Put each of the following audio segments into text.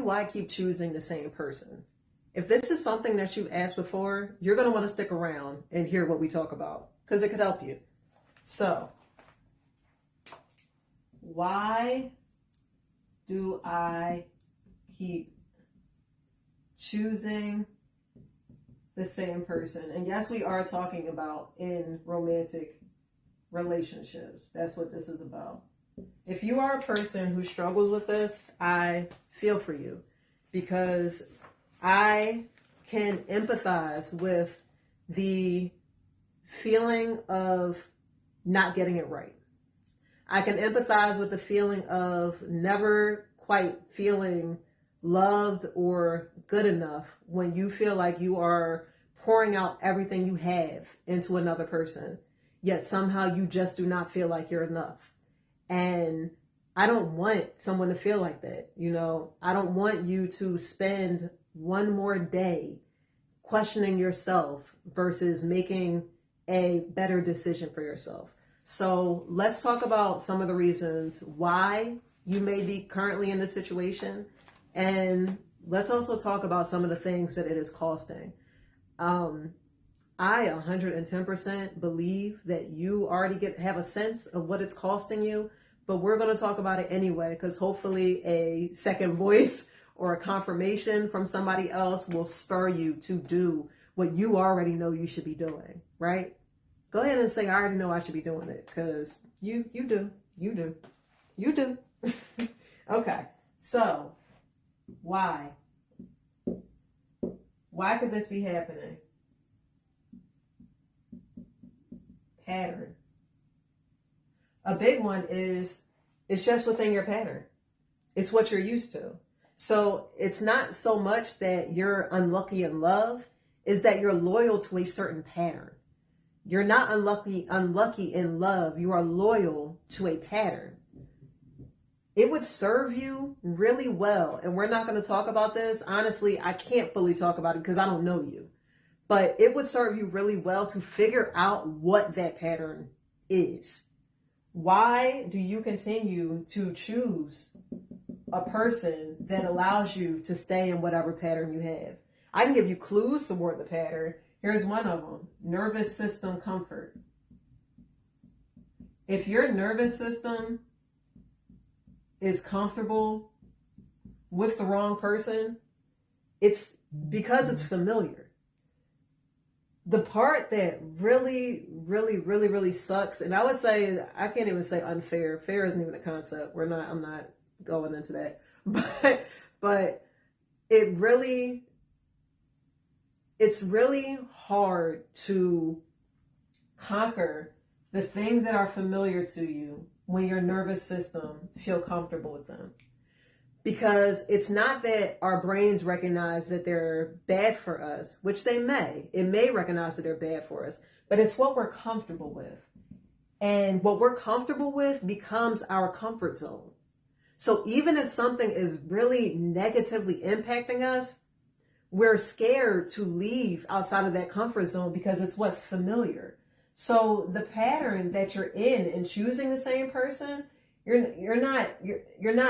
do I keep choosing the same person? If this is something that you've asked before, you're going to want to stick around and hear what we talk about because it could help you. So, why do I keep choosing the same person? And yes, we are talking about in romantic relationships. That's what this is about. If you are a person who struggles with this, I feel for you because I can empathize with the feeling of not getting it right. I can empathize with the feeling of never quite feeling loved or good enough when you feel like you are pouring out everything you have into another person, yet somehow you just do not feel like you're enough. And I don't want someone to feel like that. You know, I don't want you to spend one more day questioning yourself versus making a better decision for yourself. So let's talk about some of the reasons why you may be currently in this situation. And let's also talk about some of the things that it is costing. I 110% believe that you already have a sense of what it's costing you, but we're going to talk about it anyway, because hopefully a second voice or a confirmation from somebody else will spur you to do what you already know you should be doing, right? Go ahead and say, I already know I should be doing it, because you do. Okay, so why? Why could this be happening? Pattern. A big one is it's just within your pattern. It's what you're used to. So it's not so much that you're unlucky in love, is that you're loyal to a certain pattern. You're not unlucky in love. You are loyal to a pattern. It would serve you really well. And we're not going to talk about this. Honestly, I can't fully talk about it because I don't know you. But it would serve you really well to figure out what that pattern is. Why do you continue to choose a person that allows you to stay in whatever pattern you have? I can give you clues toward the pattern. Here's one of them. Nervous system comfort. If your nervous system is comfortable with the wrong person, it's because it's familiar. The part that really sucks, and I would say, I can't even say unfair. Fair isn't even a concept. I'm not going into that. But it's really hard to conquer the things that are familiar to you when your nervous system feel comfortable with them. Because it's not that our brains recognize that they're bad for us, which they may. It may recognize that they're bad for us, but it's what we're comfortable with. And what we're comfortable with becomes our comfort zone. So even if something is really negatively impacting us, we're scared to leave outside of that comfort zone because it's what's familiar. So the pattern that you're in choosing the same person, you're not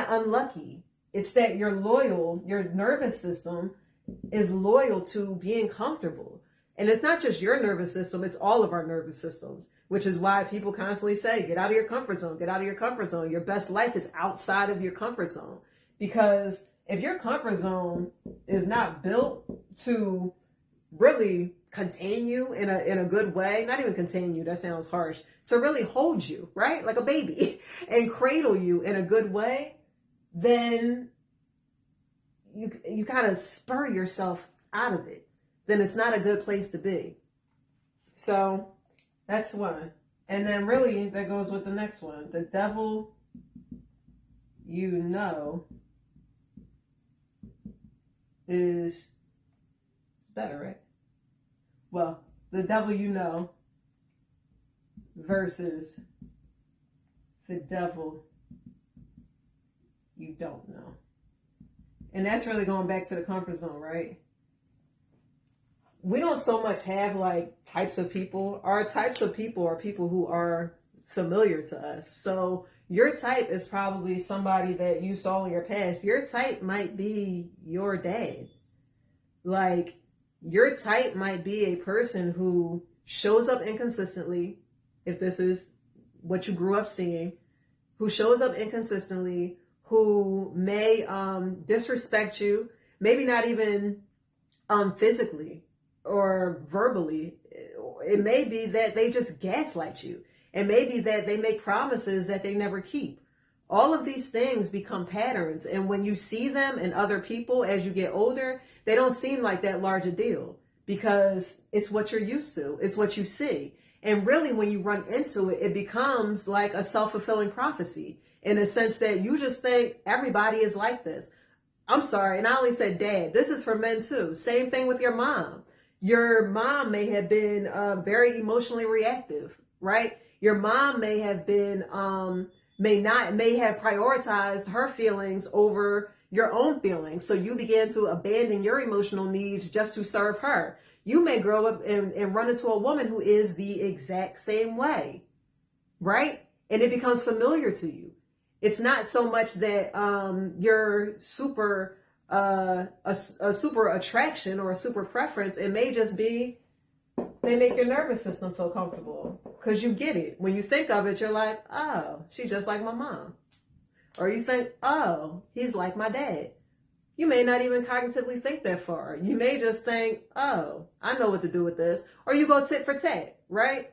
unlucky. It's that you're loyal, your nervous system is loyal to being comfortable. And it's not just your nervous system, it's all of our nervous systems, which is why people constantly say, get out of your comfort zone, get out of your comfort zone. Your best life is outside of your comfort zone. Because if your comfort zone is not built to really contain you in a good way, not even contain you, that sounds harsh, to really hold you, right? Like a baby and cradle you in a good way, then you kind of spur yourself out of it. Then it's not a good place to be. So that's one. And then really that goes with the next one. The devil you know is better, right? Well, the devil you know versus the devil you don't know. And that's really going back to the comfort zone, right? We don't so much have like types of people. Our types of people are people who are familiar to us. So Your type is probably somebody that you saw in your past. Your type might be your dad. Like, your type might be a person who shows up inconsistently, if this is what you grew up seeing, who shows up inconsistently, who may disrespect you, maybe not even physically or verbally. It may be that they just gaslight you. It may be that they make promises that they never keep. All of these things become patterns. And when you see them in other people as you get older, they don't seem like that large a deal because it's what you're used to. It's what you see. And really, when you run into it, it becomes like a self-fulfilling prophecy in a sense that you just think everybody is like this. I'm sorry. And I only said dad. This is for men too. Same thing with your mom. Your mom may have been very emotionally reactive, right? Your mom may have been, may have prioritized her feelings over your own feelings. So you began to abandon your emotional needs just to serve her. You may grow up and run into a woman who is the exact same way, right? And it becomes familiar to you. It's not so much that you're super a super attraction or a super preference. It may just be they make your nervous system feel comfortable because you get it. When you think of it, you're like, oh, she's just like my mom. Or you think, oh, he's like my dad. You may not even cognitively think that far. You may just think, oh, I know what to do with this. Or you go tit for tat, right?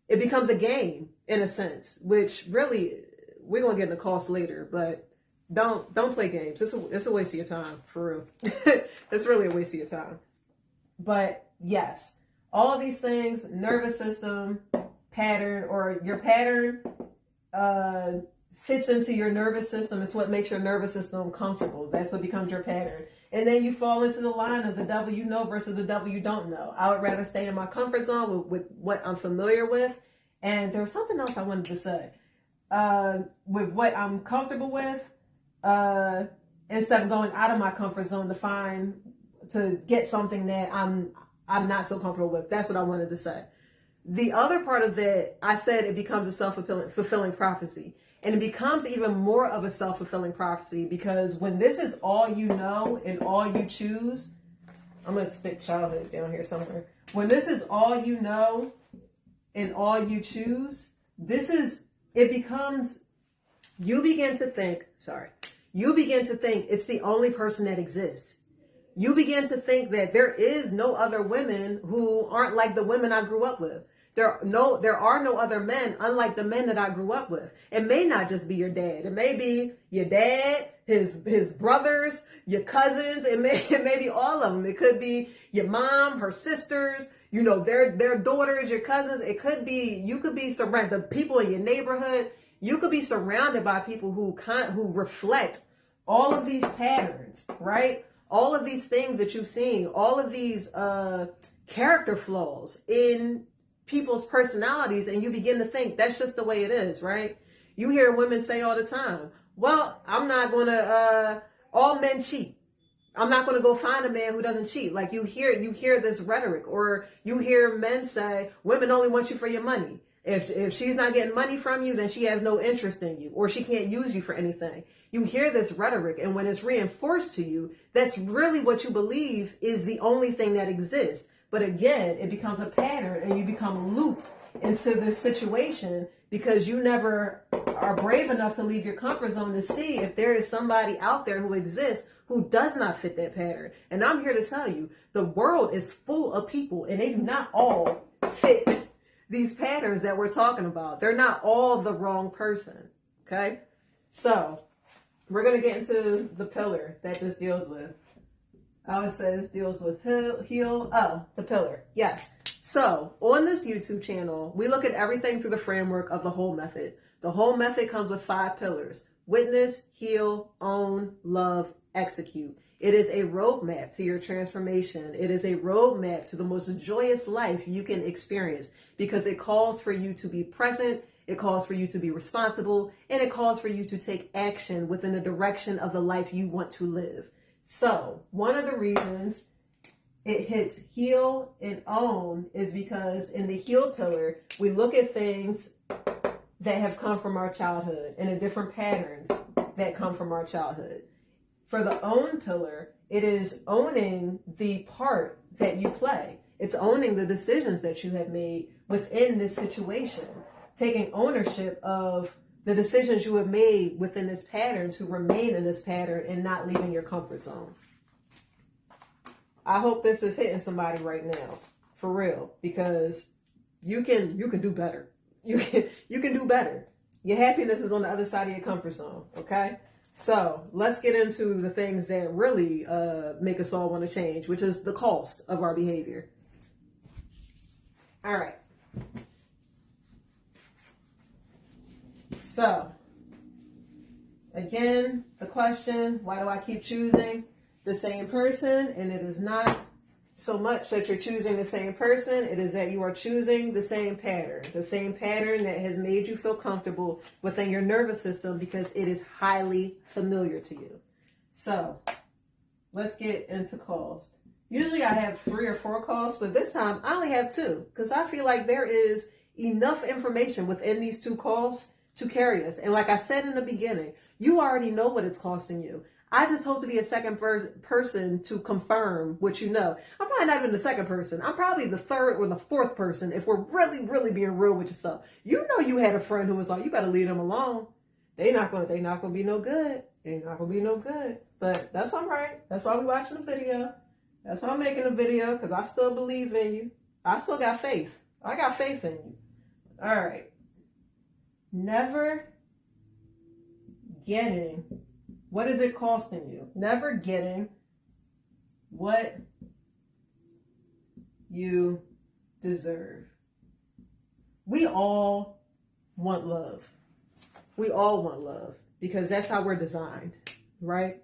It becomes a game in a sense, which really, we're going to get into cost later, but don't play games. It's a waste of your time, for real. It's really a waste of your time. But yes, all of these things, nervous system, pattern, or your pattern fits into your nervous system. It's what makes your nervous system comfortable. That's what becomes your pattern. And then you fall into the line of the devil you know versus the devil you don't know. I would rather stay in my comfort zone with what I'm familiar with. And there was something else I wanted to say. With what I'm comfortable with, instead of going out of my comfort zone to get something that I'm not so comfortable with. That's what I wanted to say. The other part of that, I said it becomes a self-fulfilling prophecy. And it becomes even more of a self-fulfilling prophecy because when this is all you know and all you choose, I'm going to stick childhood down here somewhere. When this is all you know and all you choose, it becomes, you begin to think it's the only person that exists. You begin to think that there is no other women who aren't like the women I grew up with. There are no other men unlike the men that I grew up with. It may not just be your dad. It may be your dad, his brothers, your cousins. It may be all of them. It could be your mom, her sisters, their daughters, your cousins. It could be, you could be surrounded, the people in your neighborhood. You could be surrounded by people who reflect all of these patterns, right? All of these things that you've seen, all of these character flaws in people's personalities, and you begin to think that's just the way it is, right? You hear women say all the time, well, I'm not going to, all men cheat. I'm not going to go find a man who doesn't cheat. Like you hear this rhetoric, or you hear men say, women only want you for your money. If she's not getting money from you, then she has no interest in you, or she can't use you for anything. You hear this rhetoric, and when it's reinforced to you, that's really what you believe is the only thing that exists. But again, it becomes a pattern, and you become looped into this situation because you never are brave enough to leave your comfort zone to see if there is somebody out there who exists who does not fit that pattern. And I'm here to tell you, the world is full of people, and they do not all fit these patterns that we're talking about. They're not all the wrong person, okay? So we're going to get into the pillar that this deals with. I always say this deals with the pillar. Yes. So on this YouTube channel, we look at everything through the framework of the whole method. The whole method comes with 5 pillars: witness, heal, own, love, execute. It is a roadmap to your transformation. It is a roadmap to the most joyous life you can experience because it calls for you to be present. It calls for you to be responsible, and it calls for you to take action within the direction of the life you want to live. So one of the reasons it hits heal and own is because in the heal pillar, we look at things that have come from our childhood and the different patterns that come from our childhood. For the own pillar, it is owning the part that you play. It's owning the decisions that you have made within this situation, taking ownership of the decisions you have made within this pattern to remain in this pattern and not leaving your comfort zone. I hope this is hitting somebody right now, for real, because you can do better. You can do better. Your happiness is on the other side of your comfort zone, okay? So let's get into the things that really make us all want to change, which is the cost of our behavior. All right. So, again, the question, why do I keep choosing the same person? And it is not so much that you're choosing the same person. It is that you are choosing the same pattern that has made you feel comfortable within your nervous system because it is highly familiar to you. So, let's get into cost. Usually I have 3 or 4 costs, but this time I only have 2 because I feel like there is enough information within these 2 costs to carry us. And like I said in the beginning, you already know what it's costing you. I just hope to be a second person to confirm what you know. I'm probably not even the second person. I'm probably the 3rd or the 4th person if we're really, really being real with yourself. You know you had a friend who was like, you better leave them alone. They not gonna be no good. They not gonna be no good. But that's all right. That's why we watching the video. That's why I'm making a video, because I still believe in you. I still got faith. I got faith in you. All right. Never getting, what is it costing you? Never getting what you deserve. We all want love. We all want love because that's how we're designed, right?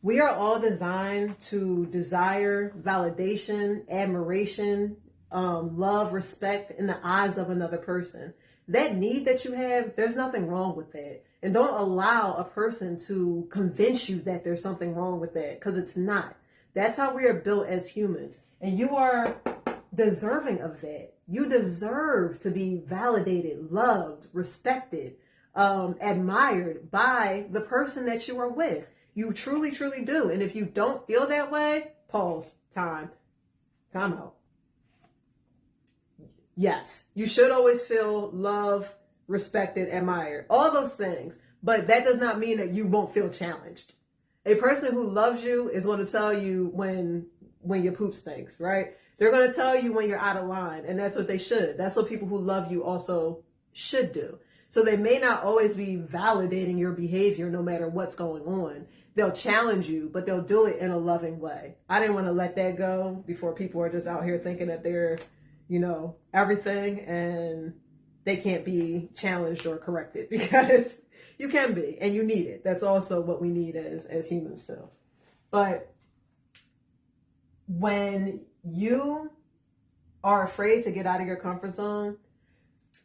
We are all designed to desire validation, admiration, love, respect in the eyes of another person. That need that you have, there's nothing wrong with that. And don't allow a person to convince you that there's something wrong with that, because it's not. That's how we are built as humans. And you are deserving of that. You deserve to be validated, loved, respected, admired by the person that you are with. You truly, truly do. And if you don't feel that way, pause, time out. Yes, you should always feel love, respected, admired, all those things. But that does not mean that you won't feel challenged. A person who loves you is going to tell you when your poop stinks, right? They're going to tell you when you're out of line. And that's what they should. That's what people who love you also should do. So they may not always be validating your behavior no matter what's going on. They'll challenge you, but they'll do it in a loving way. I didn't want to let that go before people are just out here thinking that they're, everything and they can't be challenged or corrected, because you can be and you need it. That's also what we need as humans still. But when you are afraid to get out of your comfort zone,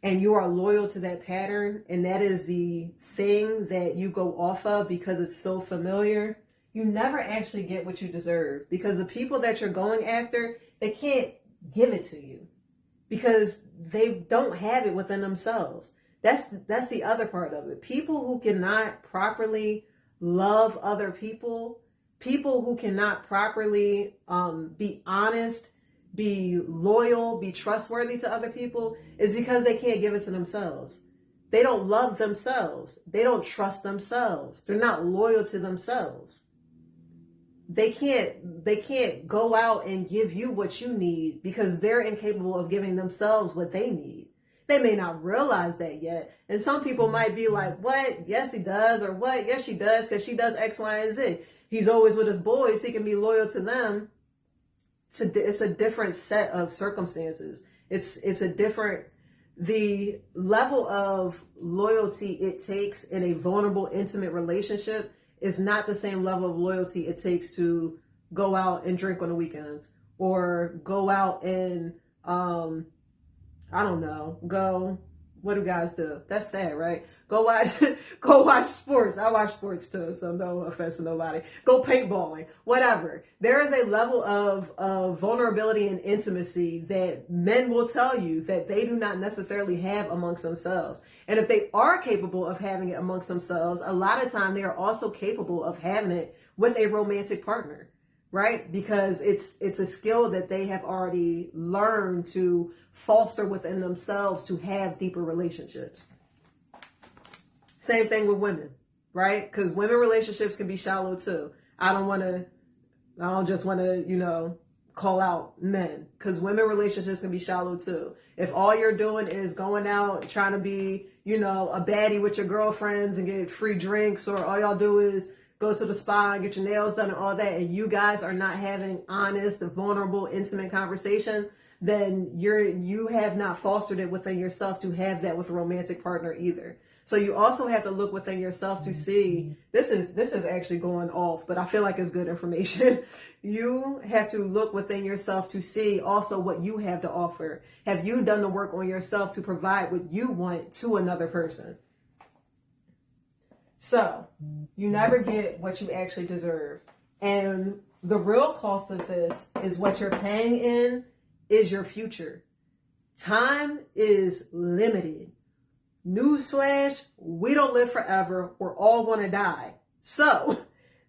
and you are loyal to that pattern, and that is the thing that you go off of because it's so familiar, you never actually get what you deserve, because the people that you're going after, they can't give it to you because they don't have it within themselves. That's the other part of it. People who cannot properly love other people who cannot properly be honest, be loyal, be trustworthy to other people, is because they can't give it to themselves. They don't love themselves. They don't trust themselves. They're not loyal to themselves. They can't go out and give you what you need because they're incapable of giving themselves what they need. They may not realize that yet. And some people might be like, what? Yes, he does. Or what? Yes, she does, because she does X, Y, and Z. He's always with his boys. He can be loyal to them. It's a different set of circumstances. It's a different, the level of loyalty it takes in a vulnerable, intimate relationship is not the same level of loyalty it takes to go out and drink on the weekends, or go out and, go What do guys do? That's sad, right? Go watch, go watch sports. I watch sports too, so no offense to nobody. Go paintballing, whatever. There is a level of vulnerability and intimacy that men will tell you that they do not necessarily have amongst themselves. And if they are capable of having it amongst themselves, a lot of time they are also capable of having it with a romantic partner, right? Because it's a skill that they have already learned to foster within themselves to have deeper relationships. Same thing with women, right? Because women relationships can be shallow too. I don't just want to, call out men, because women relationships can be shallow too. If all you're doing is going out trying to be, a baddie with your girlfriends and get free drinks, or all y'all do is go to the spa and get your nails done and all that, and you guys are not having honest, vulnerable, intimate conversation, then you have not fostered it within yourself to have that with a romantic partner either. So you also have to look within yourself to see, this is actually going off, but I feel like it's good information. You have to look within yourself to see also what you have to offer. Have you done the work on yourself to provide what you want to another person? So you never get what you actually deserve. And the real cost of this is what you're paying in is your future. Time is limited. Newsflash, we don't live forever. We're all going to die. So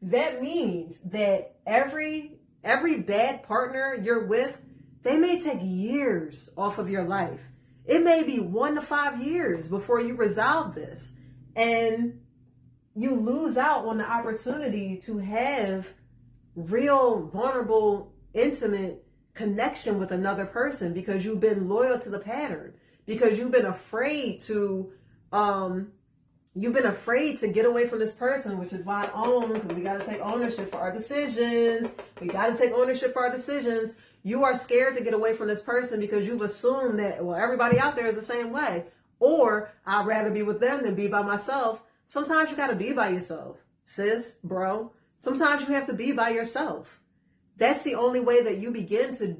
that means that every bad partner you're with, they may take years off of your life. It may be 1 to 5 years before you resolve this. And you lose out on the opportunity to have real, vulnerable, intimate connection with another person because you've been loyal to the pattern, because you've been afraid to get away from this person, which is why I own, because we got to take ownership for our decisions. You are scared to get away from this person because you've assumed that, well, everybody out there is the same way, or I'd rather be with them than be by myself. Sometimes you got to be by yourself, sis, bro. Sometimes you have to be by yourself. That's the only way that you begin to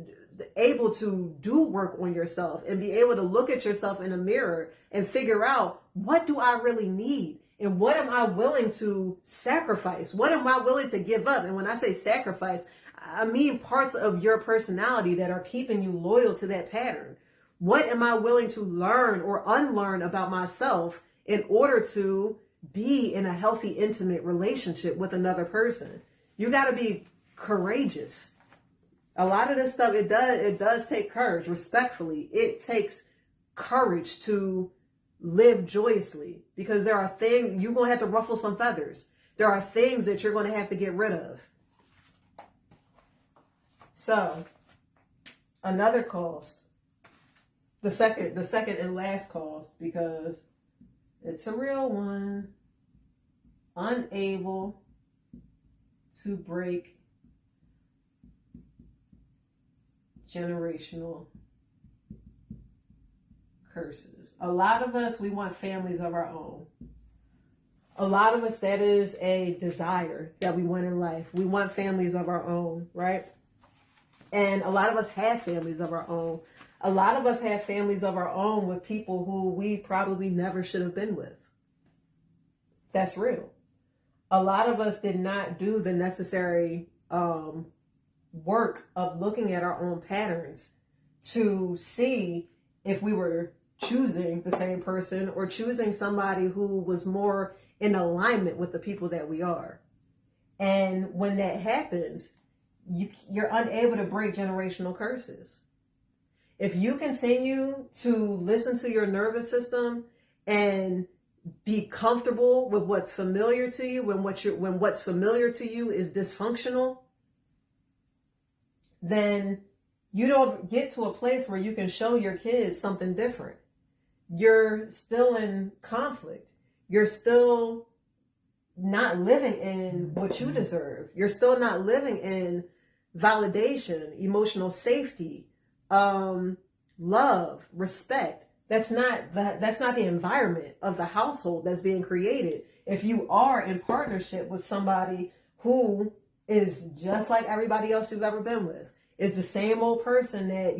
able to do work on yourself and be able to look at yourself in a mirror and figure out, what do I really need? And what am I willing to sacrifice? What am I willing to give up? And when I say sacrifice, I mean parts of your personality that are keeping you loyal to that pattern. What am I willing to learn or unlearn about myself in order to be in a healthy, intimate relationship with another person? You got to be courageous. A lot of this stuff, it does take courage, respectfully. It takes courage to live joyously, because there are things, you're going to have to ruffle some feathers. There are things that you're going to have to get rid of. So, another cost, the second and last cost, because it's a real one, unable to break generational curses. A lot of us, we want families of our own. A lot of us, that is a desire that we want in life. We want families of our own, right? And a lot of us have families of our own. A lot of us have families of our own with people who we probably never should have been with. That's real. A lot of us did not do the necessary work of looking at our own patterns to see if we were choosing the same person or choosing somebody who was more in alignment with the people that we are. And when that happens, you're unable to break generational curses. If you continue to listen to your nervous system and be comfortable with what's familiar to you, when what's familiar to you is dysfunctional, then you don't get to a place where you can show your kids something different. You're still in conflict. You're still not living in what you deserve. You're still not living in validation, emotional safety, love, respect. That's not the environment of the household that's being created. If you are in partnership with somebody who is just like everybody else you've ever been with, it's the same old person that,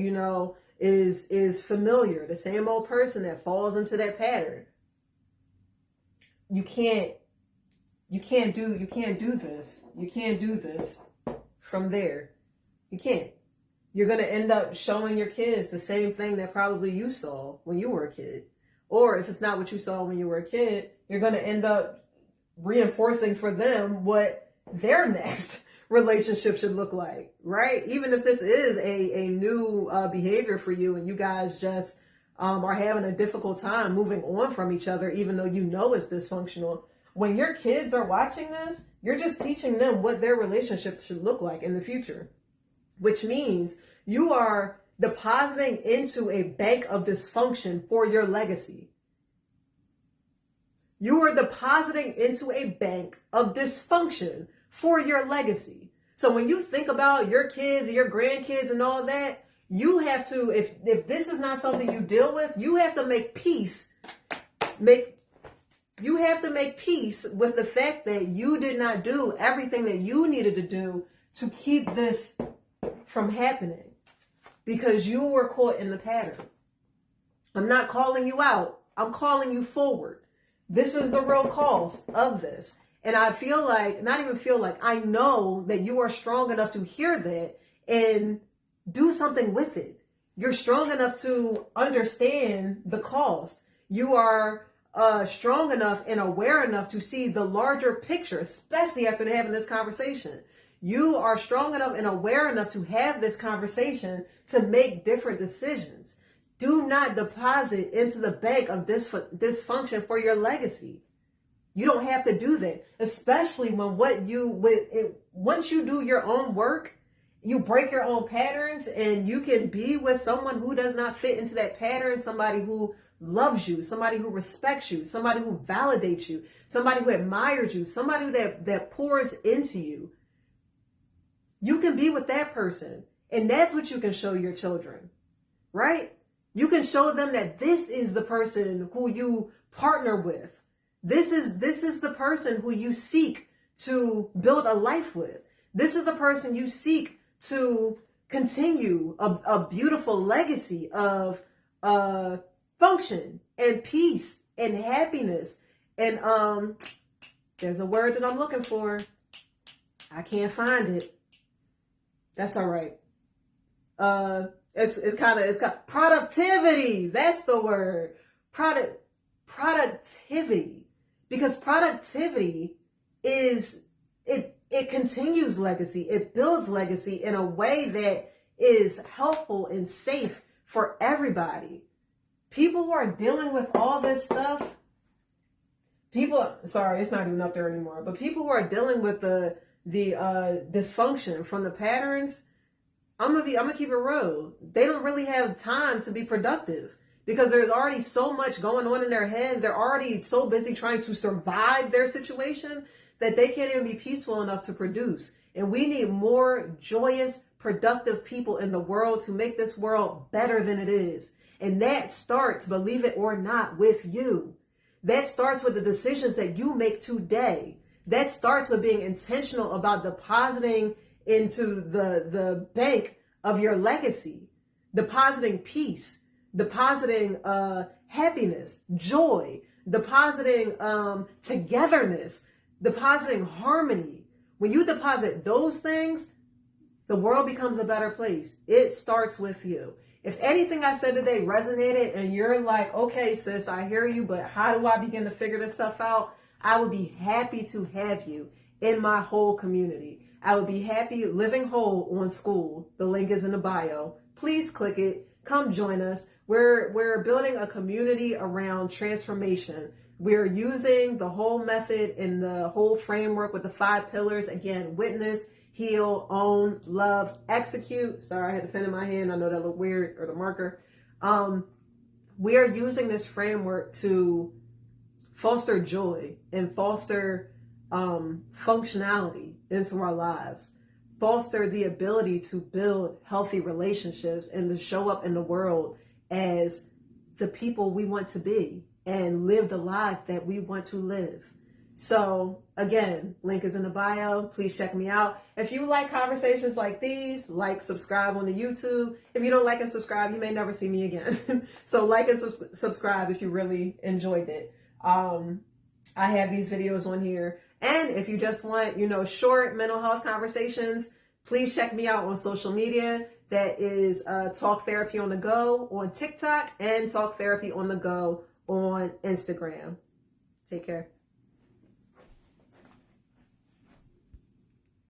is familiar, the same old person that falls into that pattern. You can't do this. You can't do this from there. You can't. You're going to end up showing your kids the same thing that probably you saw when you were a kid. Or if it's not what you saw when you were a kid, you're going to end up reinforcing for them what their next relationship should look like, right? Even if this is a new behavior for you and you guys just are having a difficult time moving on from each other, even though you know it's dysfunctional. When your kids are watching this, you're just teaching them what their relationship should look like in the future, which means you are depositing into a bank of dysfunction for your legacy. You are depositing into a bank of dysfunction for your legacy. So when you think about your kids and your grandkids and all that, you have to, if this is not something you deal with, you have to make peace. You have to make peace with the fact that you did not do everything that you needed to do to keep this from happening because you were caught in the pattern. I'm not calling you out. I'm calling you forward. This is the real cause of this. And I feel like, not even feel like, I know that you are strong enough to hear that and do something with it. You're strong enough to understand the cost. You are strong enough and aware enough to see the larger picture, especially after having this conversation. You are strong enough and aware enough to have this conversation to make different decisions. Do not deposit into the bank of dysfunction for your legacy. You don't have to do that, especially when once you do your own work, you break your own patterns and you can be with someone who does not fit into that pattern, somebody who loves you, somebody who respects you, somebody who validates you, somebody who admires you, somebody that pours into you. You can be with that person. And that's what you can show your children, right? You can show them that this is the person who you partner with. This is the person who you seek to build a life with. This is the person you seek to continue a beautiful legacy of function and peace and happiness. And there's a word that I'm looking for. I can't find it. That's all right. It's kind of productivity. That's the word. Productivity. Because productivity it continues legacy. It builds legacy in a way that is helpful and safe for everybody. People who are dealing with all this stuff, sorry, it's not even up there anymore, but people who are dealing with the dysfunction from the patterns, I'm gonna keep it real. They don't really have time to be productive because there's already so much going on in their heads. They're already so busy trying to survive their situation that they can't even be peaceful enough to produce. And we need more joyous, productive people in the world to make this world better than it is. And that starts, believe it or not, with you. That starts with the decisions that you make today. That starts with being intentional about depositing into the bank of your legacy, depositing peace, depositing happiness, joy, depositing togetherness, depositing harmony. When you deposit those things, the world becomes a better place. It starts with you. If anything I said today resonated and you're like, okay, sis, I hear you, but how do I begin to figure this stuff out? I would be happy to have you in my whole community. I would be happy living whole on school. The link is in the bio. Please click it. Come join us. We're building a community around transformation. We're using the whole method and the whole framework with the 5 pillars. Again, witness, heal, own, love, execute. Sorry, I had the pen in my hand. I know that looked weird, or the marker. We are using this framework to foster joy and foster functionality into our lives, foster the ability to build healthy relationships and to show up in the world as the people we want to be and live the life that we want to live. So again, link is in the bio. Please check me out. If you like conversations like these, like, subscribe on the YouTube. If you don't like and subscribe, you may never see me again. So like and subscribe if you really enjoyed it. I have these videos on here. And if you just want, short mental health conversations, please check me out on social media. That is Talk Therapy on the Go on TikTok and Talk Therapy on the Go on Instagram. Take care.